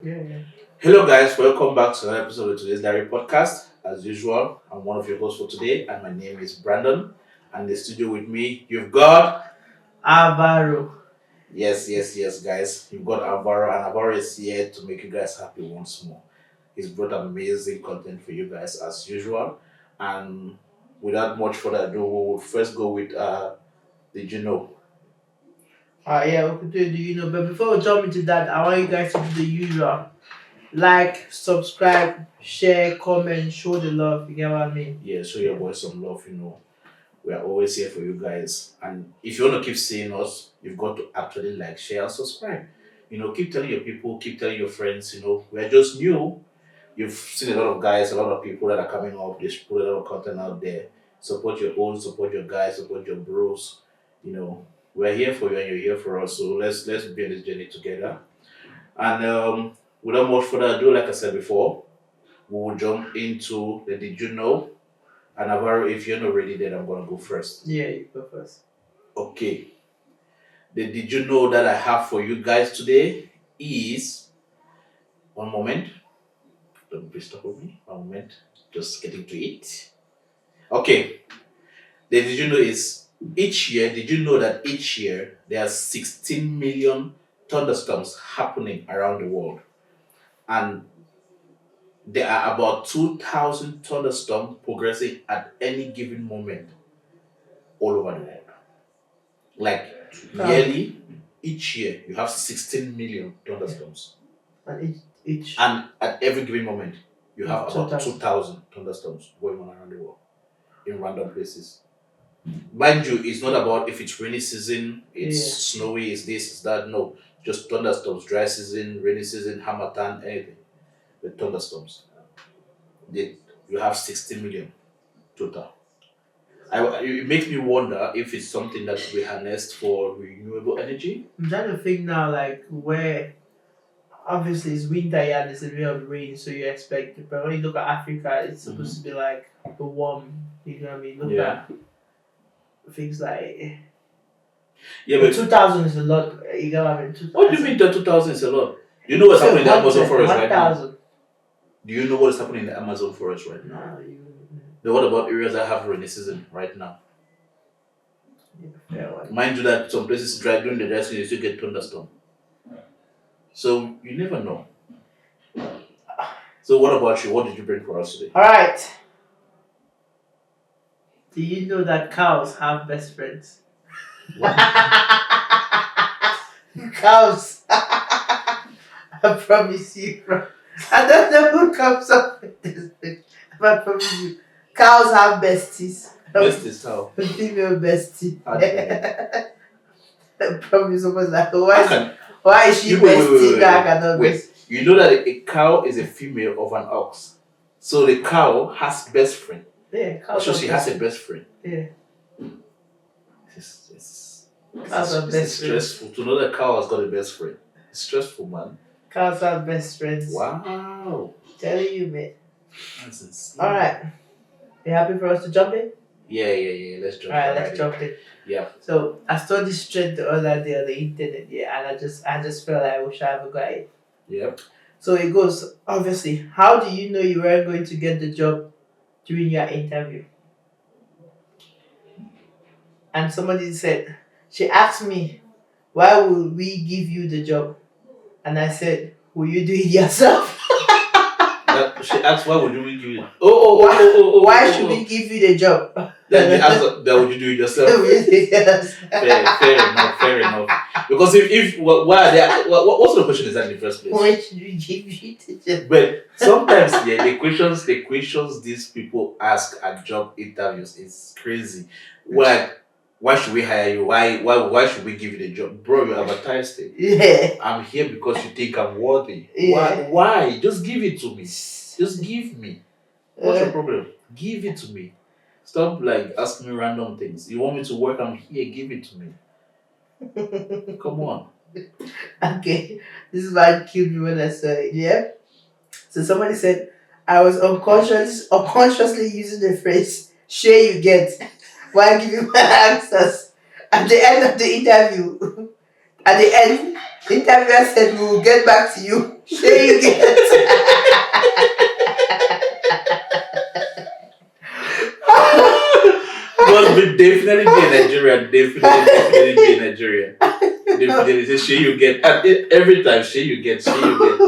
Yeah, yeah. Hello, guys. Welcome back to another episode of today's Diary Podcast. As usual, I'm one of your hosts for today, and my name is Brandon. And in the studio with me, you've got Alvaro. yes, guys. You've got Alvaro, and Alvaro is here to make you guys happy once more. He's brought amazing content for you guys as usual. And without much further ado, we will first go with Did you know? Yeah, we could do. But before we jump into that, I want you guys to do the usual. Like, subscribe, share, comment, show the love. You get what I mean? Yeah, show your boys some love. We are always here for you guys. And if you want to keep seeing us, you've got to actually like, share, and subscribe. Keep telling your people, keep telling your friends. We're just new. You've seen a lot of guys, a lot of people that are coming up. They put a lot of content out there. Support your own, support your guys, support your bros. We're here for you and you're here for us. So let's be on this journey together. And without much further ado, like I said before, we will jump into the Did You Know? And Navarro, if you're not ready, then I'm gonna go first. Yeah, you go first. Okay. The Did You Know that I have for you guys today is one moment. Don't be stop with me. One moment. Just getting to it. Okay. The Did You Know is each year, did you know that each year there are 16 million thunderstorms happening around the world? And there are about 2,000 thunderstorms progressing at any given moment all over the world. Like yearly, each year you have 16 million thunderstorms. And each And at every given moment, you have about 2,000. 2,000 thunderstorms going on around the world in random places. Mind you, it's not about if it's rainy season, it's snowy, it's this, it's that. No, just thunderstorms, dry season, rainy season, harmattan, anything. The thunderstorms. You have 60 million total. It makes me wonder if it's something that we harnessed for renewable energy. I'm trying to think now, like, where obviously it's winter, yeah, there's a bit of rain, so you expect it. But when you look at Africa, it's supposed to be like the warm, you know what I mean? Look at things like. Yeah, But but 2,000 is a lot, you know what I mean? what do you mean that 2,000 is a lot? Do you know what's happening in the Amazon forest right now? 1,000. Do you know what is happening in the Amazon forest right now? No, you. Then what about areas that have rainy season right now? Yeah, fair one. Mind you that some places dry during the dry season you still get thunderstorm. So you never know. So what about you? What did you bring for us today? Alright. Do you know that cows have best friends? What? Cows. I promise you, bro. I don't know who comes up with this thing. I promise you. Cows have besties. Best is how? A female bestie. How do you mean? I promise someone's like, How can why is she you wait, bestie? I cannot wait. bestie. You know that a cow is a female of an ox. So the cow has best friend. Yeah, cows So have she has a besties. best friend. Yeah, cows have It's best friends. stressful to know that cow has got a best friend. It's stressful, man. Cows have best friends. Wow. Telling you, man. That's insane. Alright. You happy for us to jump in? Yeah. Let's jump Alright, right let's in. jump in. Yeah. So I saw this trend the other day on the internet, yeah, and I just felt like I wish I ever got it. Yep. So it goes, obviously, how do you know you weren't going to get the job during your interview? And somebody said, she asked me, why will we give you the job? And I said, will you do it yourself? She asked, why would you give it? Why should we give you the job? Then you asked, that would you do it yourself? Yes. Fair enough. Because if why are they? What sort of question is that in the first place? Why should we give you the job? But sometimes, yeah, the questions these people ask at job interviews is crazy. Like, why should we hire you? Why should we give you the job, bro? You advertised it. Yeah. I'm here because you think I'm worthy. Yeah. Why? Just give it to me. Just give me. What's your problem? Give it to me. Stop like asking me random things. You want me to work? I'm here. Give it to me. Come on. Okay, this is why it killed me when I saw it. Yeah. So somebody said I was unconsciously using the phrase "share you get" while giving my answers. At the end of the interview, At the end, the interviewer said, "We will get back to you." Sure you get. Must be definitely be in Nigeria. Definitely be in Nigeria. Definitely say share you get. And every time share you get, share you get.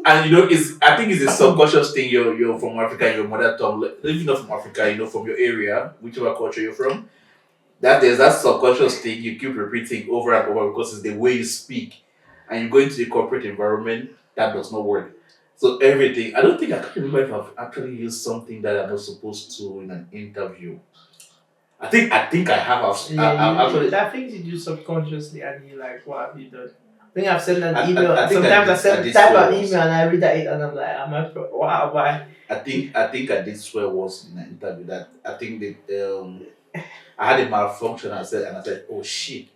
And I think it's a subconscious thing. You're from Africa, your mother tongue. If you're not from Africa, from your area, whichever culture you're from. That there's that subconscious thing you keep repeating over and over because it's the way you speak. And you go into the corporate environment, that does not work. So everything, I don't think I can remember if I've actually used something that I'm not supposed to in an interview. I think I have. I think you do subconsciously, and you're like, "What have you done?" I think I've sent an email. Sometimes I send type an email and I read that and I'm like, "Am I? Wow, why?" I think I did swear once in an interview that I think that I had a malfunction. I said, "Oh shit."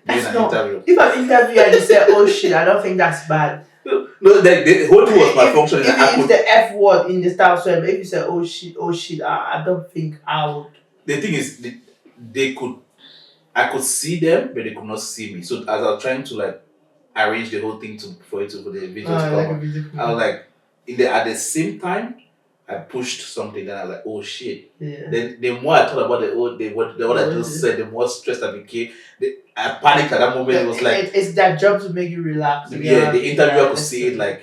That's not. Interview. If an interview and you say, "Oh shit," I don't think that's bad. No, the whole thing was malfunction. If you use the F word in the style, so if you say, "Oh shit," I don't think I would. The thing is, I could see them, but they could not see me. So as I was trying to like arrange the whole thing for the video to come on, I was like, at the same time, I pushed something. Then I was like, oh shit. Yeah. Then the more I thought about what I just said, the more stressed I became. I panicked at that moment. It was like it's that job to make you relax. Yeah, the interviewer could see it like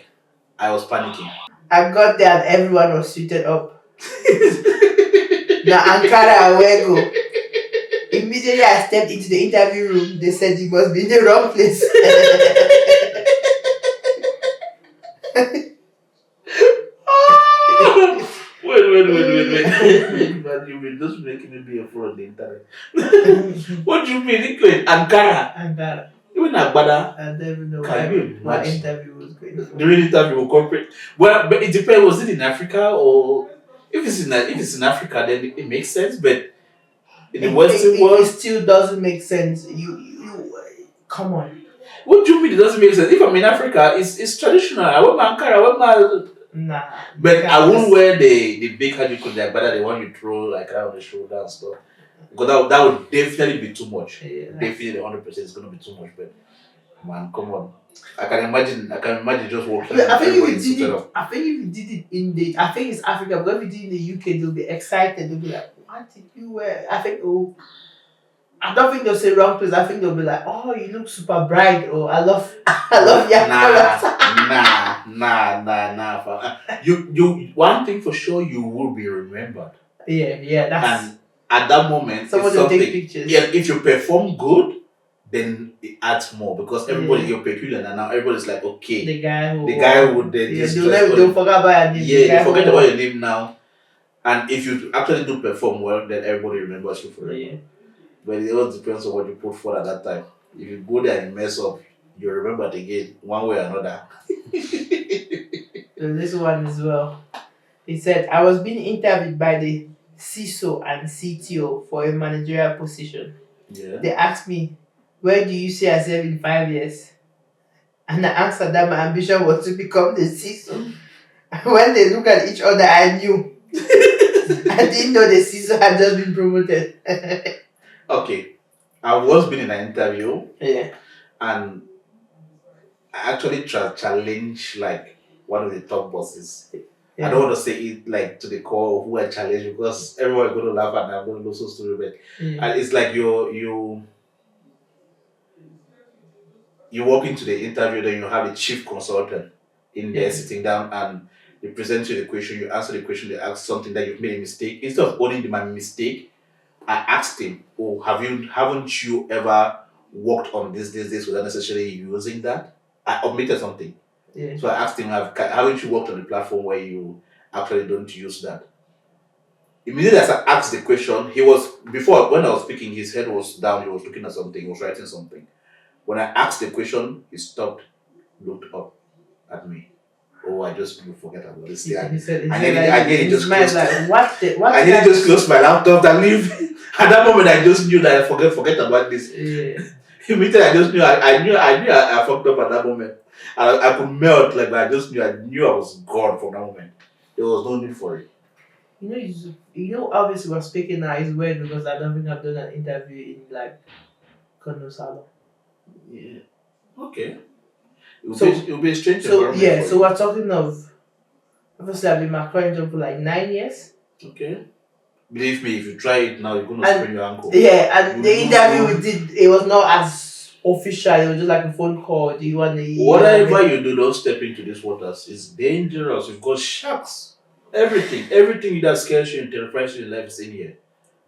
I was panicking. I got there and everyone was suited up. Now Ankara and Wego. Immediately I stepped into the interview room, they said you must be in the wrong place. Wait. But you've been just making me be a fool on the internet. What do you mean? Ankara. Even Agbada. I don't even know what interview was going on. During the interview with corporate. Well, but it depends. Was it in Africa or if it's in Africa, then it makes sense. But in the Western world, it still doesn't make sense. You come on. What do you mean it doesn't make sense? If I'm in Africa, it's traditional. I wear my Ankara, I wear my. Nah. But I won't wear the big hajiko like better the one you throw like around the shoulder and stuff. Because that would definitely be too much. Yeah, definitely 100% it's gonna be too much. But man, come on. I can imagine just walking. I think if you did it in I think it's Africa, but if you did it in the UK, they'll be excited. They'll be like, "What did you wear?" I don't think they'll say wrong place. I think they'll be like, "Oh, you look super bright," or "I love your colors." Nah. You one thing for sure, you will be remembered. Yeah, that's. And at that moment, someone will take pictures. Yeah, if you perform good, then it adds more because everybody you're peculiar and now everybody's like, okay, the guy who would they'll forget about your name. Yeah, they forget about your name now. And if you actually do perform well, then everybody remembers you forever. Yeah. But it all depends on what you put for at that time. If you go there and mess up, you remember it again, one way or another. So this one as well. He said, I was being interviewed by the CISO and CTO for a managerial position. Yeah. They asked me, where do you see yourself in 5 years? And I answered that my ambition was to become the CISO. When they looked at each other, I knew. I didn't know the CISO had just been promoted. Okay. I've once been in an interview. Yeah. And I actually challenged like one of the top bosses. Yeah. I don't want to say it like to the core of who I challenge because everyone's going to laugh and I'm going to lose so stupid. But and it's like you walk into the interview, then you have a chief consultant in there sitting down and they present you the question, you answer the question, they ask something that you've made a mistake. Instead of owning my mistake, I asked him, "Oh, haven't you ever worked on this without necessarily using that?" I omitted something. Yeah. So I asked him, haven't you worked on a platform where you actually don't use that? Immediately as I asked the question, when I was speaking, his head was down, he was looking at something, he was writing something. When I asked the question, he stopped, looked up at me. Oh, I just forget about this. He said I just closed my laptop and leave. At that moment, I just knew that I forget about this. Yeah. Immediately, I just knew I fucked up at that moment. I could melt like I just knew I was gone from that moment. There was no need for it. Obviously we're speaking now is weird because I don't think I've done an interview in like God knows how long. Yeah. Okay. So, It will be a strange so environment yeah, for so you. we're talking of, obviously I've been my current job for like 9 years. Okay. Believe me, if you try it now, you're gonna sprain And your ankle. yeah, and You the lose interview we you. did, it was not as official, it was just like a phone call. Do you want to, I Whatever mean? you do, don't step into these waters. It's dangerous. You've got sharks. Everything that scares you and terrifies you in life is in here.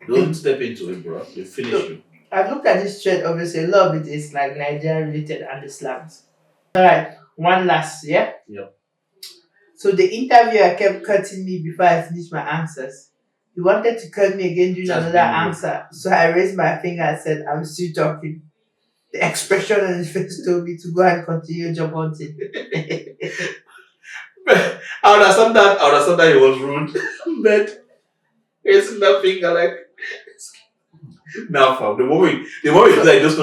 Don't step into it, bro. They finish So you. I've looked at this trend, obviously a lot of it is like Nigeria related and the slangs. Alright, one last, yeah? Yep. So the interviewer kept cutting me before I finished my answers. He wanted to cut me again during That's another being rude. answer. So I raised my finger and said, I'm still talking. The expression on his face told me to go and continue job hunting. I would understand that he was rude. But raising that finger like now fam. The moment you like just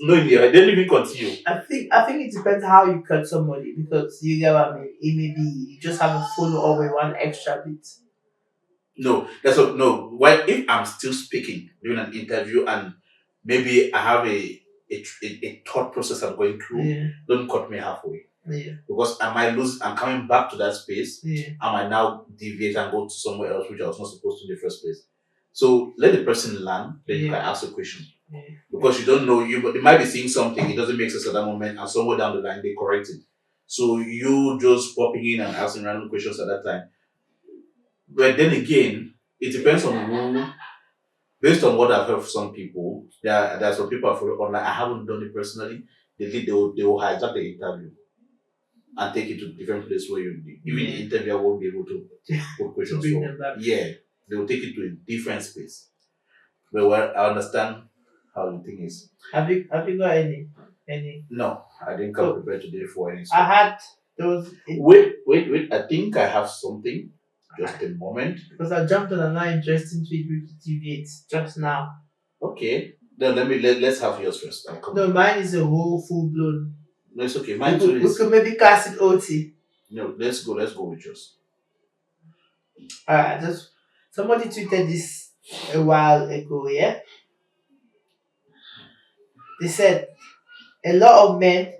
know in your head, then even continue. I think it depends how you cut somebody because you get what I mean. It may be you just have a follow up with one extra bit. No, that's what no. Why if I'm still speaking during an interview and maybe I have a thought process I'm going through, Yeah, don't cut me halfway. yeah, Because I might lose I'm coming back to that space. yeah, I might now deviate and go to somewhere else which I was not supposed to in the first place. So let the person learn, then you can yeah, ask a question. yeah. Because you don't know they might be seeing something, it doesn't make sense at that moment, and somewhere down the line they correct it. So you just popping in and asking random questions at that time. But then again, it depends on who. Based on what I've heard from some people, there are some people I follow online. I haven't done it personally. They will hijack the interview and take it to different place where even the Yeah. interviewer won't be able to put To questions bring forward. them back. Yeah, they will take it to a different space. But well, I understand how the thing is. Have you got any? No, I didn't come So prepared today for any I stuff. had those Wait. I think I have something. Just a moment. because I jumped on another interesting tweet with deviate just now. Okay. Then let's have yours first. I'll come No, back. mine is a whole full blown. No, it's okay. We Mine too could we is could maybe cast it OT. no. Let's go with yours. Just somebody tweeted this a while ago, yeah? They said a lot of men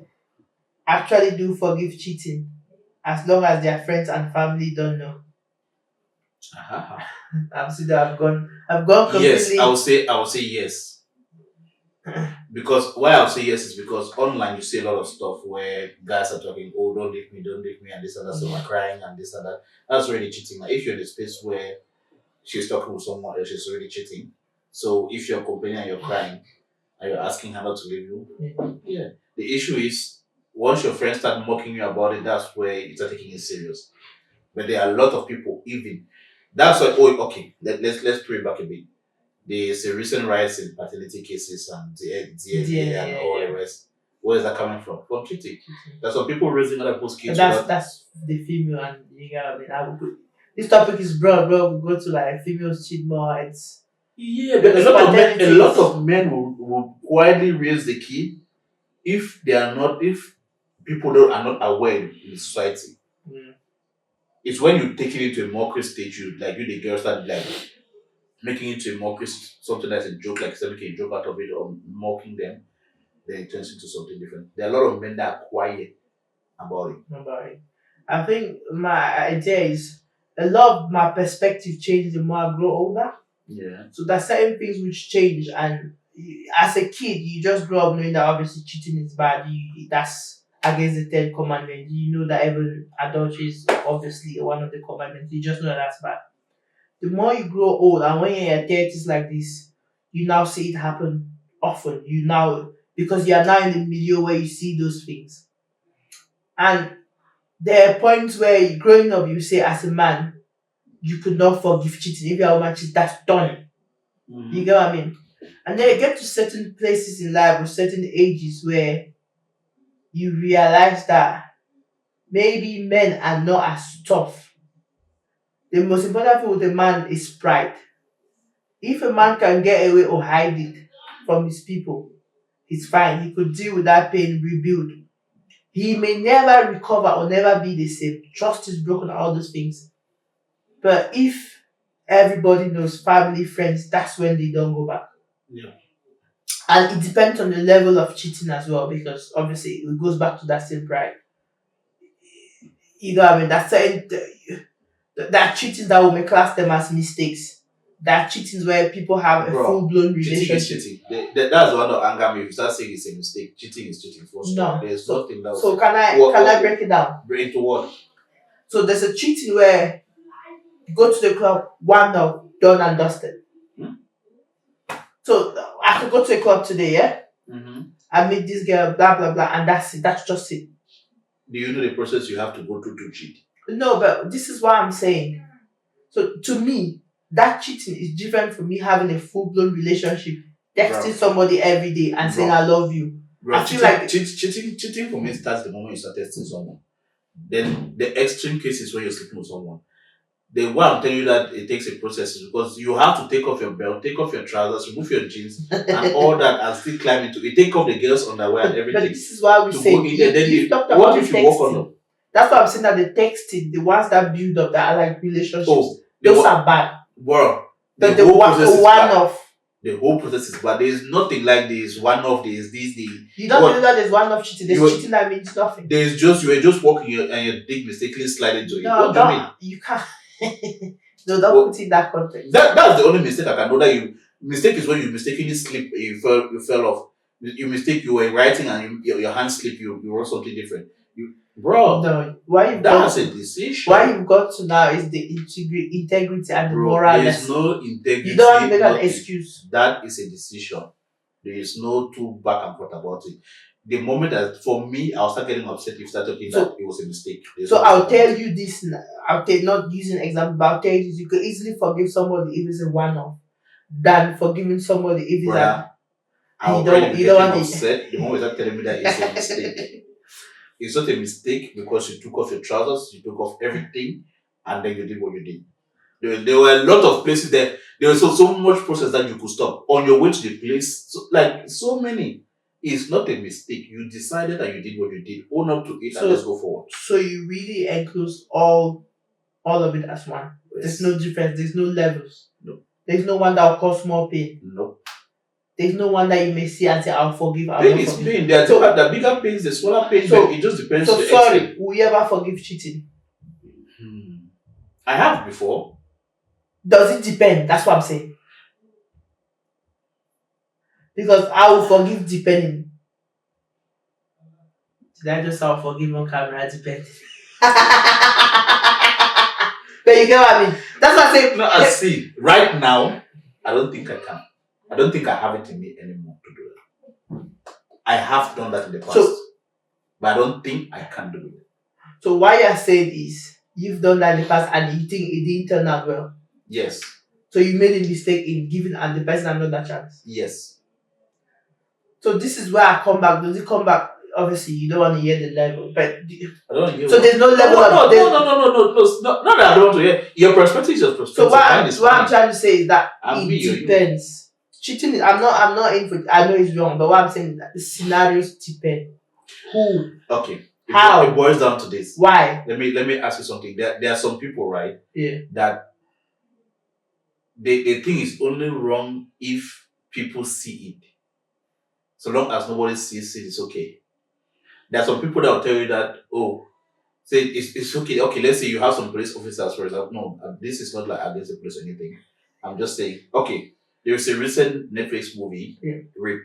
actually do forgive cheating as long as their friends and family don't know. Uh-huh. I've seen that I've gone Yes, completely. I will say yes. Because why I'll say yes is because online you see a lot of stuff where guys are talking, oh don't leave me, and this and that, so I'm crying and this and that. That's already cheating. Like if you're in a space where she's talking with someone else, she's already cheating. So if you're complaining and you're crying and you're asking her not to leave you, yeah. The issue is once your friends start mocking you about it, that's where you start taking it serious. But there are a lot of people even that's why oh okay, let's pray back a bit. There's a recent rise in fertility cases and DNA DNA, and yeah, all the yeah. rest. Where is that coming from? From cheating. There's some people raising other people's And kids that's without. that's the female and you get what I mean. This topic is broad, bro. We go to like females cheat more. It's Yeah, but because a paternity lot is of men will quietly raise the kid if they are not if people don't, are not aware in society. mm, It's when you take it into a mockery stage, you the girls start like making it into a mockery, something that's a joke, like making a joke out of it or mocking them, then it turns into something different. There are a lot of men that are quiet about it. about it. I think my idea is a lot of my perspective changed the more I grow older. Yeah. So there's certain things which change, and as a kid, you just grow up knowing that obviously cheating is bad. That's against the Ten Commandments. You know that even adultery is obviously one of the commandments. You just know that that's bad. The more you grow old, and when you're in your 30s like this, you now see it happen often. You now because you are now in the milieu where you see those things, and there are points where growing up you say as a man you could not forgive cheating. If you're a woman cheat, that's done. You Mm-hmm. get what I mean? And then you get to certain places in life or certain ages where you realize that maybe men are not as tough. The most important thing with a man is pride. If a man can get away or hide it from his people, it's fine. He could deal with that pain, rebuild. He may never recover or never be the same. Trust is broken, all those things. But if everybody knows family, friends, that's when they don't go back. Yeah. And it depends on the level of cheating as well, because obviously it goes back to that same pride. You know what I mean? That's certain there are cheatings that we may class them as mistakes. There are cheatings where people have a Bro, full blown cheating is relationship. cheating. That's the one that anger me. If you start saying it's a mistake, cheating is cheating. Full stop. No. There's So nothing that so was. can I break it down? Bring to what? So there's a cheating where you go to the club, one of done and dusted. Hmm? So I could go to a club today, yeah? Mm-hmm. I meet this girl, blah blah blah, and that's it. That's just it. Do you know the process you have to go through to cheat? No, but this is what I'm saying. So to me, that cheating is different from me having a full blown relationship, texting somebody every day and saying I love you. Bro, I feel like cheating for me starts the moment you start texting someone. Then the extreme case is when you're sleeping with someone. The why I'm telling you that it takes a process is because you have to take off your belt, take off your trousers, remove your jeans, and all that, and still climb into it. Take off the girls' underwear and everything. But this is why we say what if you walk on them? That's why I'm saying that the texting, the ones that build up that are like relationships, those are bad. Bro, the whole process is bad. The whole process is bad. There's nothing like this. One off this. You don't know that there's one off cheating. There's cheating that means nothing. There's just you were just walking and your dick mistakenly slide into it. No, what do you mean? You can't. No, don't put it in that context. That's the only mistake I can know that you mistake is when you mistakenly slip. You fell off. You mistake. You were writing and your hand slipped. You wrote something different. Bro, no. Why that's a decision. Why you've got to now is the integrity and the moral. There's no integrity. You don't have to make an excuse. That is a decision. There is no two back and forth about it. The moment that for me, I'll start getting upset if you start talking that it was a mistake. I'll tell you this. I'll tell not using an example, but I'll tell you this: you could easily forgive somebody if it's a one-off, than forgiving somebody if it's a. You don't want upset the moment you start telling me that it's a mistake. It's not a mistake because you took off your trousers, you took off everything, and then you did what you did. There were a lot of places there. There was so much process that you could stop on your way to the place. So many. It's not a mistake. You decided that you did what you did. Own up to it and let's go forward. So you really enclose all of it as one. Yes. There's no difference. There's no levels. No. There's no one that will cause more pain. No. There's no one that you may see and say, I'll forgive. Pain is pain. There are the bigger pains, the smaller pains. So, it just depends on the extent. Will you ever forgive cheating? I have before. Does it depend? That's what I'm saying. Because I will forgive depending. Did I just say I'll forgive on camera depending? But you get what I mean? That's what I say. No, I see. Right now, I don't think I can. I don't think I have it in me anymore to do that. I have done that in the past. But I don't think I can do it. So what you're saying is you've done that in the past and you think it didn't turn out well? Yes. So you made a mistake in giving and the person another chance? Yes. So this is where I come back. Does it come back? Obviously, you don't want to hear the level, but I don't want to hear. So there's no level. No. Not that I don't want to hear. Your perspective is your perspective. So what I'm trying to say is that it depends. Cheating. I'm not in for. I know it's wrong, but what I'm saying is that the scenarios depend. Who? Okay. How? It boils down to this. Why? Let me ask you something. There are some people, right? Yeah. That they think it's only wrong if people see it. So long as nobody sees it, it's okay. There are some people that will tell you that, say it's okay. Okay, let's say you have some police officers, for example. No, this is not like against the police or anything. I'm just saying, okay, there is a recent Netflix movie, Rape,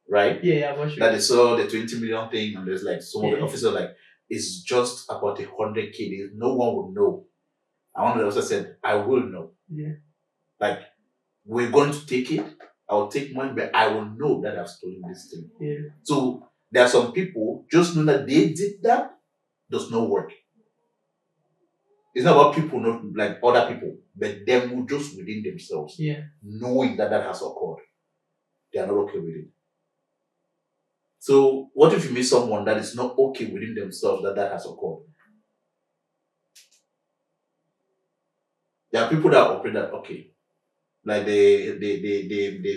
right? Yeah, I watched it. That they saw the 20 million thing, and there's like some of the officers like, it's just about 100K. No one would know. And one of the officers said, I will know. Yeah. Like, we're going to take it. I'll take mine, but I will know that I've stolen this thing. Yeah. So there are some people just know that they did that does not work. It's not about people, not like other people, but them who just within themselves, knowing that has occurred, they are not okay with it. So what if you meet someone that is not okay within themselves that has occurred? There are people that operate that okay. Like they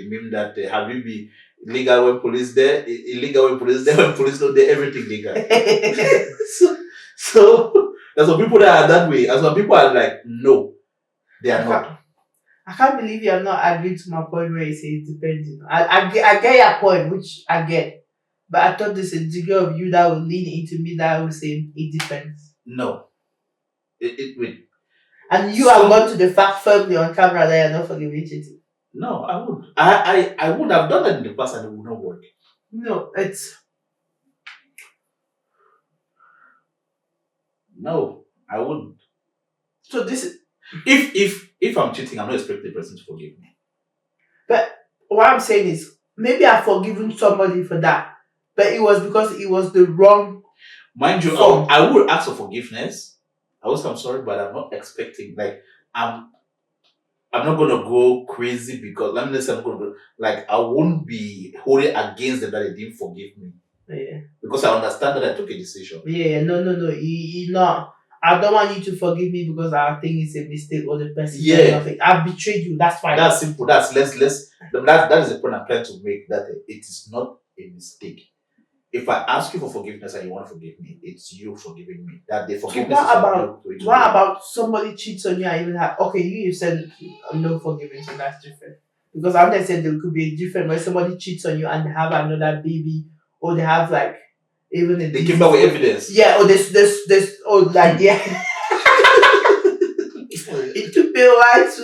mean that have you be legal when police there, illegal when police there, when police not there, everything legal. so there's some people that are that way, and some people are like, no, they are not. I can't believe you have not agreed to my point where you say it depends. I get your point, which I get. But I thought there's a degree of you that will lean into me that will say it depends. No. Wait. And you have gone to the fact firmly on camera that you're not forgiving cheating. No, I would. I would have done that in the past and it would not work. No, it's. No, I wouldn't. So this is. If I'm cheating, I'm not expecting the person to forgive me. But what I'm saying is, maybe I've forgiven somebody for that, but it was because it was the wrong. Mind you, I would ask for forgiveness. I will say I'm sorry, but I'm not expecting. Like I'm not gonna go crazy because let me say I'm gonna go, like I won't be holding against them that they didn't forgive me. Yeah. Because I understand that I took a decision. Yeah, no. No. I don't want you to forgive me because I think it's a mistake or the person. Yeah. I've betrayed you. That's fine. That's simple. That's less. That is the point I'm trying to make. That it is not a mistake. If I ask you for forgiveness and you want to forgive me, it's you forgiving me. That the forgiveness So is about what about somebody cheats on you and even have you said no forgiveness, so that's different. Because I would said there could be a different when somebody cheats on you and they have another baby or they have like even a they came back with evidence. Yeah, or this like yeah. It took me a while to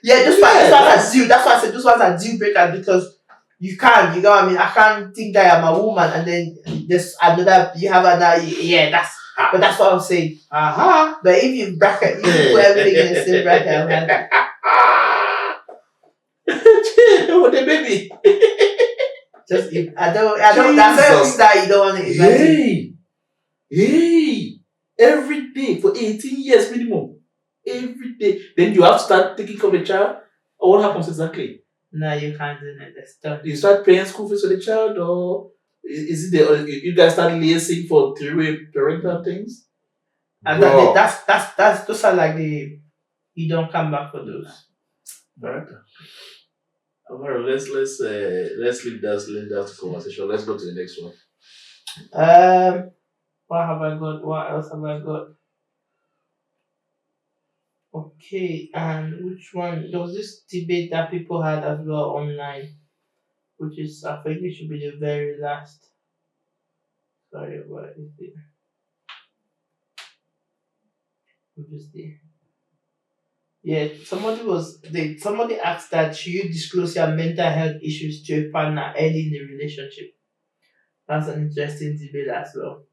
yeah, that's why I said those ones are deal breakers because you can't, you know what I mean? I can't think that I'm a woman and then there's another, you have another, but that's what I'm saying. But if you bracket, if you put everything in the same bracket, I'm happy. Oh, the baby. Just, I don't, that's everything that you don't want to imagine. Hey, every day for 18 years minimum. Every day. Then you have to start taking care of the child. Or what happens exactly? No, you can't do that. That's tough. You start paying school fees for the child, or is it you guys start liaising for three-way parental things? And that's those are like you don't come back for those. Right. Alright, let's leave that conversation. Let's go to the next one. What have I got? What else have I got? Okay, and which one? There was this debate that people had as well online, which is I think it should be the very last. Sorry, what is it? Obviously. Yeah, somebody asked that should you disclose your mental health issues to a partner early in the relationship? That's an interesting debate as well.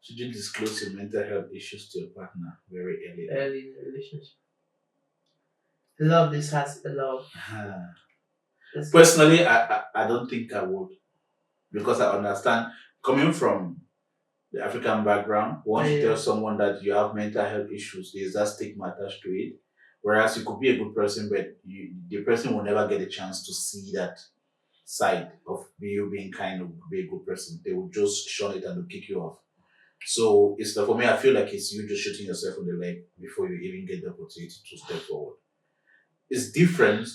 Should you disclose your mental health issues to your partner very early? Early in the relationship. Love this has a love. Personally, I don't think I would. Because I understand coming from the African background, once you tell someone that you have mental health issues, there's that stigma attached to it. Whereas you could be a good person, but the person will never get a chance to see that side of you being kind of be a good person. They will just shun it and they'll kick you off. So it's like for me, I feel like it's you just shooting yourself in the leg before you even get the opportunity to step forward. It's different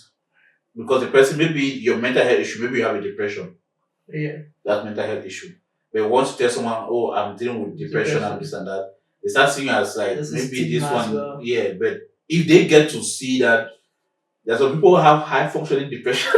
because the person maybe your mental health issue, maybe you have a depression. Yeah. That mental health issue. But once you tell someone, oh, I'm dealing with depression and this and that, they start seeing you as like maybe this one, yeah. But if they get to see that there's some people who have high functioning depression.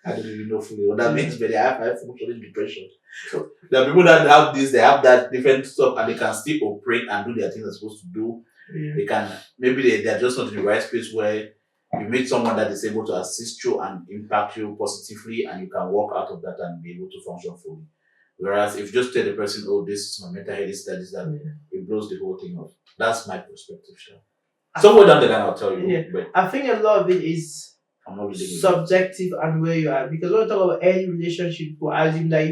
I don't even know fully what that means, but they have high functioning depression. So there are people that have this, they have that different stuff, and they can still operate and do their things they're supposed to do. Yeah. They can maybe they're just not in the right space where you meet someone that is able to assist you and impact you positively, and you can walk out of that and be able to function fully. Whereas if you just tell the person, oh, this is my mental health, that, it blows the whole thing off. That's my perspective, sure. Somewhere down the line, I'll tell you. Yeah. But I think a lot of it is subjective and where you are. Because when we talk about any relationship, people assume that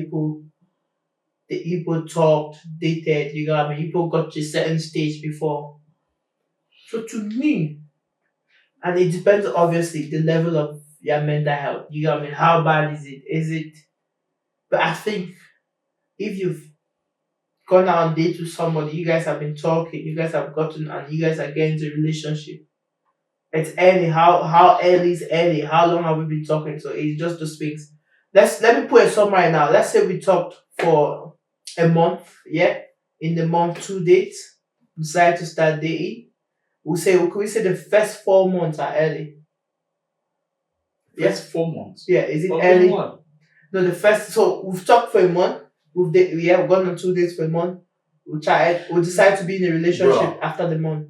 people talked, dated, you know what I mean? People got to a certain stage before. So to me, and it depends obviously the level of your mental health. You know what I mean? How bad is it? But I think if you've gone out on date with somebody, you guys have been talking, you guys have gotten and you guys are getting into a relationship. It's early. How early is early? How long have we been talking? So it's just those things. Let me put it somewhere now. Let's say we talked for a month, yeah? In the month 2 dates. decide to start dating, we say the first 4 months are early. First 4 months. Yeah, is it Of doing early? what? No, the first. So we've talked for a month. We've gone on 2 dates for a month. We decide to be in a relationship Bro, after the month.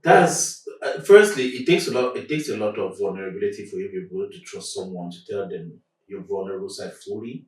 that's firstly, it takes a lot. It takes a lot of vulnerability for you to be able to trust someone to tell them your vulnerable side fully.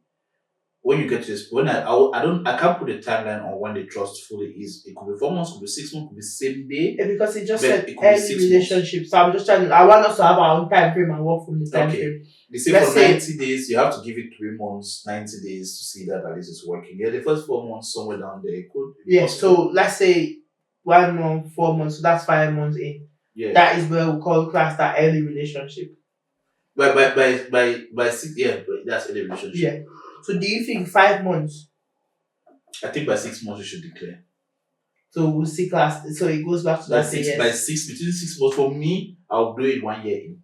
When you get to this, I don't, I can't put a timeline on when the trust fully is. It could be 4 months, could be 6 months, could be same day, Yeah, because it just but said it could be early 6 months. relationship. So I'm just trying. I want us to have our own time frame and work from the time Okay. frame. They say Let's for say 90 days, you have to give it 3 months, 90 days to see that at least it's working. Yeah, the first 4 months somewhere down there it could be yeah. possible. So let's say 1 month, 4 months. So that's 5 months in. Yeah. That is where we call class that early relationship. By 6, yeah, but that's in a relationship. Yeah. So do you think 5 months? I think by 6 months you should declare. So we'll see class. So it goes back to By that say six, yes. by six, between 6 months for me, I'll do it 1 year in.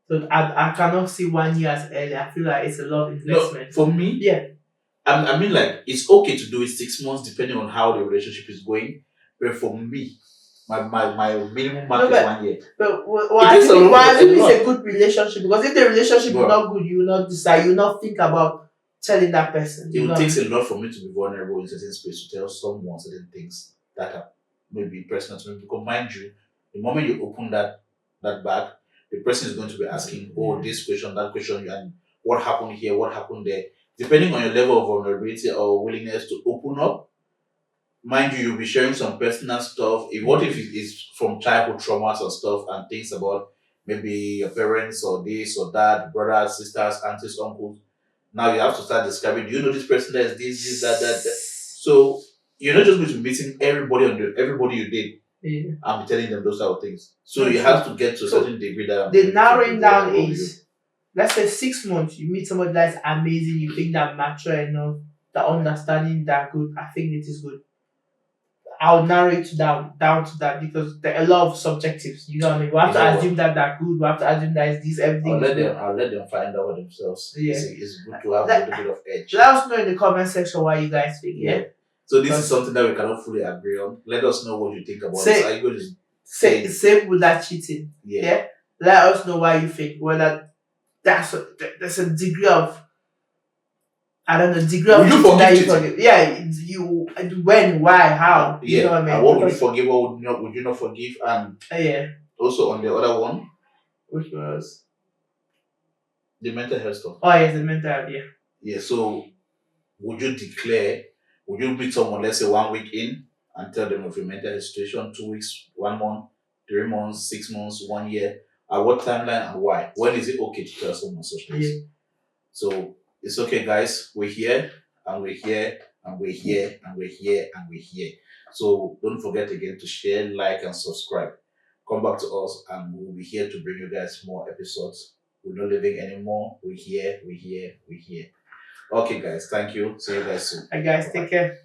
So I cannot see 1 year as early. I feel like it's a lot of No, investment. for me, Yeah. I mean, like, it's okay to do it 6 months depending on how the relationship is going. But for me, my minimum mark No, is 1 year. But It takes a lot. it's a good relationship because if the relationship is Bro, not good, you will not decide, you will not think about telling that person. it You will know. takes a lot for me to be vulnerable in certain space to tell someone certain things that are maybe personal to me. Because mind you, the moment you open that bag, the person is going to be asking, oh, this question, that question, and what happened here, what happened there. Depending on your level of vulnerability or willingness to open up, mind you, you'll be sharing some personal stuff. What if it is from childhood traumas or stuff and things about maybe your parents or this or that, brothers, sisters, aunties, uncles. Now you have to start describing, do you know this person that is this, that. So you're not just going to be meeting everybody you did Yeah. and be telling them those type of things. So That's you true. have to get to a So certain degree that the able to be narrowing down vulnerable with you. is, let's say 6 months, you meet somebody that's amazing, you think that mature enough, that understanding that good. I think it is good. I'll narrow it down to that because there are a lot of subjectives. You know what I mean? We have You to know what? assume that they're good. We have to assume that it's this, everything is good. I'll let them find out for themselves. Yeah. It's good to have a Let, little bit of edge. let us know in the comment section what you guys think. Yeah. So this is something that we cannot fully agree on. Let us know what you think about Say- this. Are you going to Same with that cheating. Yeah. Let us know why you think whether there's a degree of, I don't know, degree of Would you cheating that you forgive cheating? forgive. Yeah, you, when, why, how. Yeah. You know what I mean? And what would you Because- forgive? What would you not forgive? And Yeah. also on the other one, Which was, the mental health stuff. oh yes, the mental health. Yeah. Yeah. So would you declare? Would you meet someone, let's say 1 week in, and tell them of your mental health situation? 2 weeks, 1 month, 3 months, 6 months, 1 year. At what timeline and why? When is it okay to tell someone such things? Yeah. So it's okay, guys. We're here and we're here and we're here and we're here and we're here. So don't forget again to share, like, and subscribe. Come back to us and we'll be here to bring you guys more episodes. We're not living anymore. We're here, we're here, we're here. Okay, guys. Thank you. See you guys soon. Guys, take care.